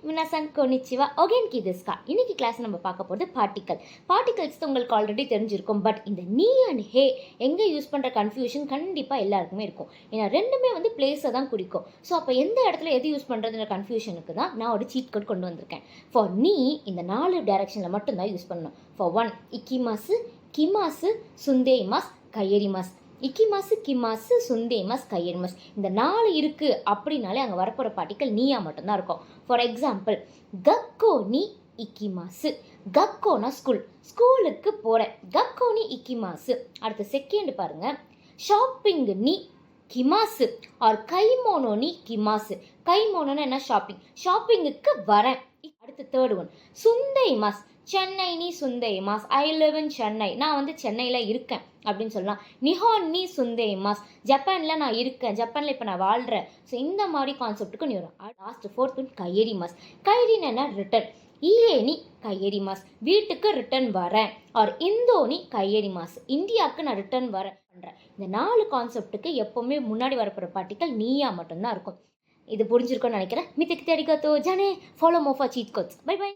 மினாசன் கொனிச்சிவா ஒகேன்கி திஸ்கா. இன்னைக்கு கிளாஸ் நம்ம பார்க்க போகிறது பார்ட்டிகல்ஸ் உங்களுக்கு ஆல்ரெடி தெரிஞ்சிருக்கும். பட் இந்த நீ அண்ட் ஹே எங்கே யூஸ் பண்ணுற கன்ஃபியூஷன் கண்டிப்பாக எல்லாருக்குமே இருக்கும். ஏன்னா ரெண்டுமே வந்து பிளேஸை தான் குறிக்கும். ஸோ அப்போ எந்த இடத்துல எது யூஸ் பண்ணுறதுன்ற கன்ஃபியூஷனுக்கு தான் நான் ஒரு சீட் கோட் கொண்டு வந்திருக்கேன். ஃபார் நீ இந்த 4 டைரக்ஷனில் மட்டும்தான் யூஸ் பண்ணணும். ஃபார் 1 இக்கிமாசு, கிமாசு, சுந்தேமாஸ், கையரிமாஸ். இக்கிமாசு, கிமாசு, சுந்தேமாஸ், கையரிமாஸ். இந்த 4 இருக்குது அப்படின்னாலே அங்கே வரப்போகிற பார்ட்டிக்கல் நீயா மட்டும்தான் இருக்கும். ஃபார் எக்ஸாம்பிள், கக்கோ நீ இக்கிமாசு. கக்கோனா ஸ்கூலுக்கு போகிறேன். கக்கோ நீ இக்கிமாசு. அடுத்த செகண்ட் பாருங்க, ஷாப்பிங் நீ கிமாசு ஆர் கைமோனோ நீ கிமாசு. கைமோனோன்னா என்ன? ஷாப்பிங்குக்கு வரேன். அடுத்த தேர்ட் ஒன், சுந்தைமாஸ். சென்னை நீ சுந்தைமாஸ். I live in Chennai. நான் வந்து சென்னையில் இருக்கேன் அப்படின்னு சொல்லலாம். நிஹான் நீ சுந்தைமாஸ். ஜப்பானில் நான் இருக்கேன், ஜப்பானில் இப்போ நான் வாழ்கிறேன். ஸோ இந்த மாதிரி கான்செப்ட்டுக்கு நீ வரும். லாஸ்ட் ஃபோர்த் ஒன் கையரிமாஸ். கைரின்னு என்ன? ரிட்டன். ஈஏனி கையரிமாஸ். வீட்டுக்கு ரிட்டன் வரேன். ஆர் இந்தோனி கையரிமாஸ். இந்தியாவுக்கு நான் ரிட்டன் வரேன் பண்ணுறேன். இந்த 4 கான்செப்ட்டுக்கு எப்போவுமே முன்னாடி வரப்போகிற பார்ட்டிக்கல் நீயா மட்டும்தான் இருக்கும். இது புரிஞ்சிருக்கும்னு நினைக்கிறேன். மித்துக்கு தெரியாதோ ஜானே ஃபாலோ மோஃபா சீட் கோட்ஸ். Bye by.